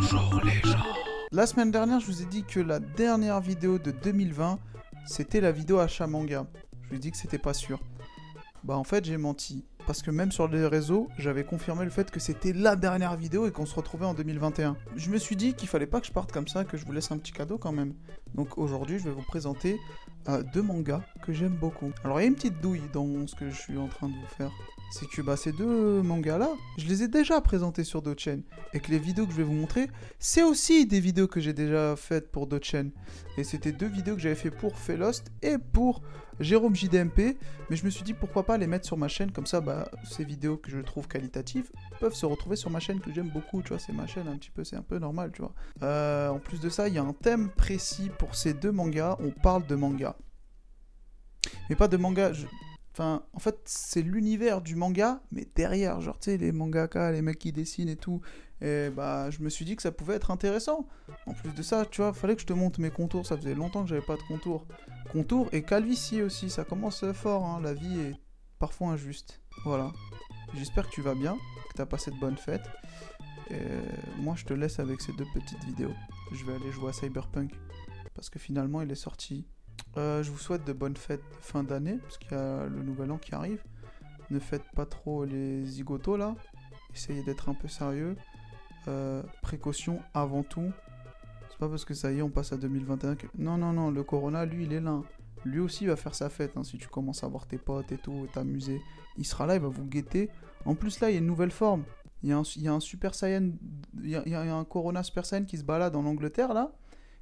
Bonjour les gens. La semaine dernière, je vous ai dit que la dernière vidéo de 2020, c'était la vidéo achat manga. Je vous ai dit que c'était pas sûr. Bah en fait, j'ai menti. Parce que même sur les réseaux, j'avais confirmé le fait que c'était la dernière vidéo et qu'on se retrouvait en 2021. Je me suis dit qu'il fallait pas que je parte comme ça, que je vous laisse un petit cadeau quand même. Donc aujourd'hui, je vais vous présenter deux mangas que j'aime beaucoup. Alors il y a une petite douille dans ce que je suis en train de vous faire. C'est que ces deux mangas-là, je les ai déjà présentés sur d'autres chaînes. Et que les vidéos que je vais vous montrer, c'est aussi des vidéos que j'ai déjà faites pour d'autres chaînes. Et c'était deux vidéos que j'avais fait pour Felost et pour Jérôme JDMP. Mais je me suis dit pourquoi pas les mettre sur ma chaîne, comme ça, ces vidéos que je trouve qualitatives peuvent se retrouver sur ma chaîne que j'aime beaucoup, tu vois, c'est ma chaîne un petit peu, c'est un peu normal, tu vois. En plus de ça, il y a un thème précis pour ces deux mangas, on parle de manga. Mais pas de manga... Enfin, en fait, c'est l'univers du manga, mais derrière, genre, tu sais, les mangaka, les mecs qui dessinent et tout. Et je me suis dit que ça pouvait être intéressant. En plus de ça, tu vois, fallait que je te montre mes contours, ça faisait longtemps que j'avais pas de contours. Contours et calvitie aussi, ça commence fort, hein, la vie est parfois injuste. Voilà. J'espère que tu vas bien, que t'as passé de bonnes fêtes. Et moi, je te laisse avec ces deux petites vidéos. Je vais aller jouer à Cyberpunk, parce que finalement, il est sorti. Je vous souhaite de bonnes fêtes de fin d'année, parce qu'il y a le nouvel an qui arrive. Ne faites pas trop les zigotos là. Essayez d'être un peu sérieux. Précaution avant tout. C'est pas parce que ça y est, on passe à 2021 que... Non, le corona, lui, il est là. Lui aussi, il va faire sa fête, hein, si tu commences à voir tes potes et tout, t'amuser. Il sera là, il va vous guetter. En plus, là, il y a une nouvelle forme. Il y a un Super Saiyan... Il y a un Corona Super Saiyan qui se balade en Angleterre, là.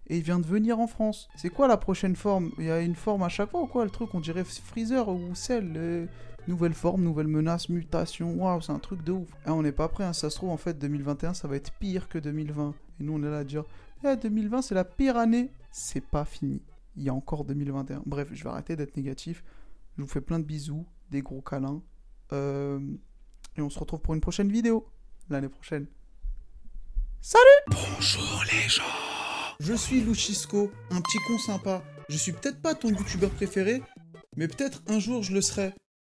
Et il vient de venir en France. C'est quoi la prochaine forme? Il y a une forme à chaque fois ou quoi? Le truc, on dirait Freezer ou Cell. Nouvelle forme, nouvelle menace, mutation. Waouh, c'est un truc de ouf. Ah, on n'est pas prêt, hein. Ça se trouve, en fait, 2021, ça va être pire que 2020. Et nous, on est là à dire 2020, c'est la pire année. C'est pas fini. Il y a encore 2021. Bref, je vais arrêter d'être négatif. Je vous fais plein de bisous, des gros câlins. Et on se retrouve pour une prochaine vidéo. L'année prochaine. Salut! Bonjour les gens. Je suis Luchisco, un petit con sympa. Je suis peut-être pas ton youtubeur préféré, mais peut-être un jour je le serai.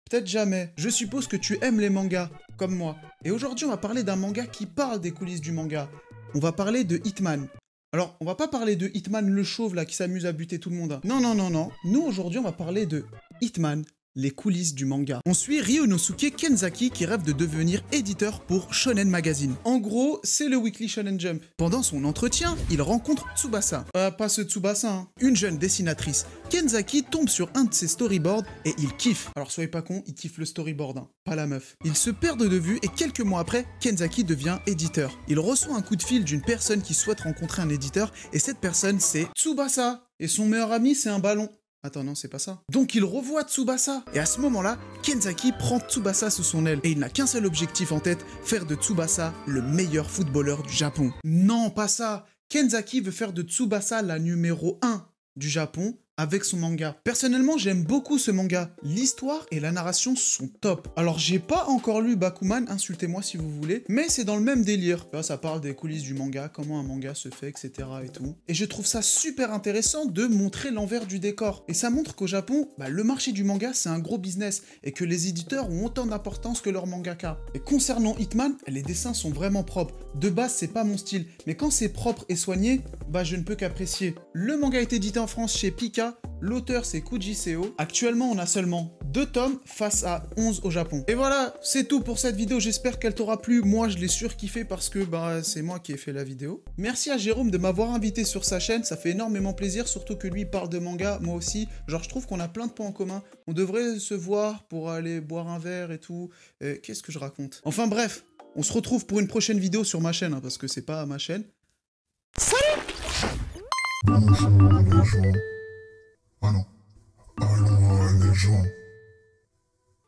Peut-être jamais. Je suppose que tu aimes les mangas, comme moi. Et aujourd'hui, on va parler d'un manga qui parle des coulisses du manga. On va parler de Hitman. Alors, on va pas parler de Hitman le chauve, là, qui s'amuse à buter tout le monde. Non. Nous, aujourd'hui, on va parler de Hitman, les coulisses du manga. On suit Ryunosuke Kenzaki qui rêve de devenir éditeur pour Shonen Magazine. En gros, c'est le Weekly Shonen Jump. Pendant son entretien, il rencontre Tsubasa. Pas ce Tsubasa, hein. Une jeune dessinatrice. Kenzaki tombe sur un de ses storyboards et il kiffe. Alors soyez pas con, il kiffe le storyboard, hein, pas la meuf. Ils se perdent de vue et quelques mois après, Kenzaki devient éditeur. Il reçoit un coup de fil d'une personne qui souhaite rencontrer un éditeur et cette personne c'est Tsubasa. Et son meilleur ami c'est un ballon. Attends, non, c'est pas ça. Donc il revoit Tsubasa. Et à ce moment-là, Kenzaki prend Tsubasa sous son aile. Et il n'a qu'un seul objectif en tête, faire de Tsubasa le meilleur footballeur du Japon. Non, pas ça. Kenzaki veut faire de Tsubasa la numéro 1 du Japon avec son manga. Personnellement, j'aime beaucoup ce manga. L'histoire et la narration sont top. Alors, j'ai pas encore lu Bakuman, insultez-moi si vous voulez, mais c'est dans le même délire. Là, ça parle des coulisses du manga, comment un manga se fait, etc. et tout. Et je trouve ça super intéressant de montrer l'envers du décor. Et ça montre qu'au Japon, le marché du manga, c'est un gros business et que les éditeurs ont autant d'importance que leurs mangaka. Et concernant Hitman, les dessins sont vraiment propres. De base, c'est pas mon style, mais quand c'est propre et soigné, je ne peux qu'apprécier. Le manga est édité en France chez Pika. L'auteur c'est Kuji Seo. Actuellement on a seulement 2 tomes face à 11 au Japon. Et voilà, c'est tout pour cette vidéo, j'espère qu'elle t'aura plu. Moi je l'ai surkiffé parce que c'est moi qui ai fait la vidéo. Merci à Jérôme de m'avoir invité sur sa chaîne, ça fait énormément plaisir, surtout que lui parle de manga, moi aussi. Genre je trouve qu'on a plein de points en commun. On devrait se voir pour aller boire un verre et tout. Qu'est-ce que je raconte? Enfin bref, on se retrouve pour une prochaine vidéo sur ma chaîne, hein, parce que c'est pas ma chaîne. Salut! Bonjour les gens. Ah non. Alors les gens.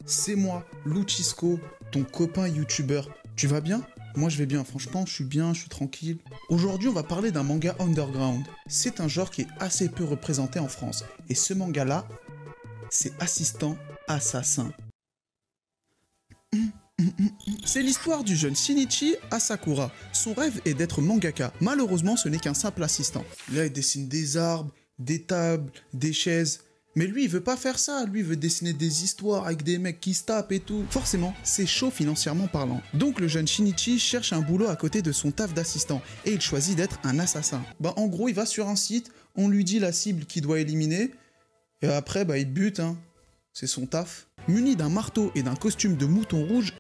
C'est moi, Luchisco, ton copain youtubeur. Tu vas bien? Moi je vais bien, franchement je suis bien, je suis tranquille. Aujourd'hui on va parler d'un manga underground. C'est un genre qui est assez peu représenté en France. Et ce manga là, c'est Assistant Assassin. C'est l'histoire du jeune Shinichi Asakura. Son rêve est d'être mangaka. Malheureusement, ce n'est qu'un simple assistant. Là, il dessine des arbres, des tables, des chaises. Mais lui, il veut pas faire ça. Lui, il veut dessiner des histoires avec des mecs qui se tapent et tout. Forcément, c'est chaud financièrement parlant. Donc le jeune Shinichi cherche un boulot à côté de son taf d'assistant et il choisit d'être un assassin. Bah en gros, il va sur un site, on lui dit la cible qu'il doit éliminer et après, bah il bute, hein. C'est son taf. Muni d'un marteau et d'un costume de mouton rouge...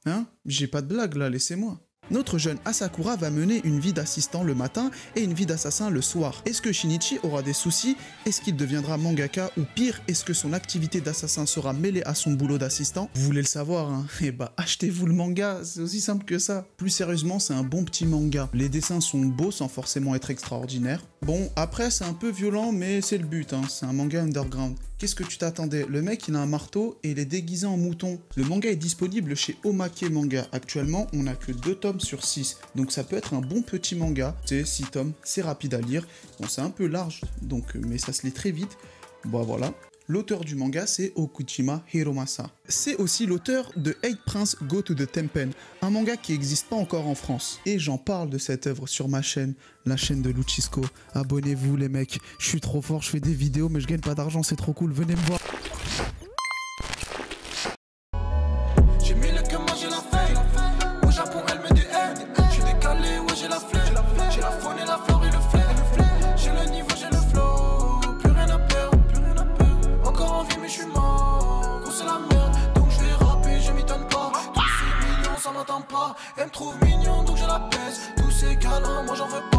Hein? J'ai pas de blague là, laissez-moi. Notre jeune Asakura va mener une vie d'assistant le matin et une vie d'assassin le soir. Est-ce que Shinichi aura des soucis? Est-ce qu'il deviendra mangaka? Ou pire, est-ce que son activité d'assassin sera mêlée à son boulot d'assistant? Vous voulez le savoir, hein? Eh bah, achetez-vous le manga, c'est aussi simple que ça. Plus sérieusement, c'est un bon petit manga. Les dessins sont beaux sans forcément être extraordinaires. Bon, après, c'est un peu violent, mais c'est le but, hein. C'est un manga underground. Qu'est-ce que tu t'attendais? Le mec, il a un marteau et il est déguisé en mouton. Le manga est disponible chez Omake Manga. Actuellement, on n'a que 2 tomes sur 6. Donc ça peut être un bon petit manga. C'est 6 tomes, c'est rapide à lire. Bon, c'est un peu large, donc, mais ça se lit très vite. Bon, voilà. L'auteur du manga, c'est Okuchima Hiromasa. C'est aussi l'auteur de 8 Prince Go to the Tempen, un manga qui n'existe pas encore en France. Et j'en parle de cette œuvre sur ma chaîne, la chaîne de Luchisco. Abonnez-vous les mecs, je suis trop fort, je fais des vidéos mais je gagne pas d'argent, c'est trop cool, venez me voir. J'ai mis le cœur, moi j'ai la feuille. Au Japon, elle me DM. Je suis décalé, ouais, j'ai la flemme. J'ai la faune et la flore et le flair. J'ai le niveau, j'ai le flow. Plus rien à perdre, plus rien à perdre. Encore en vie, mais je suis mort. Gros, c'est la merde, donc je vais rapper, je m'étonne pas. Tous ces millions, ça m'entend pas. Elle me trouve mignon, donc je la baisse. Tous ces câlins, moi j'en veux pas.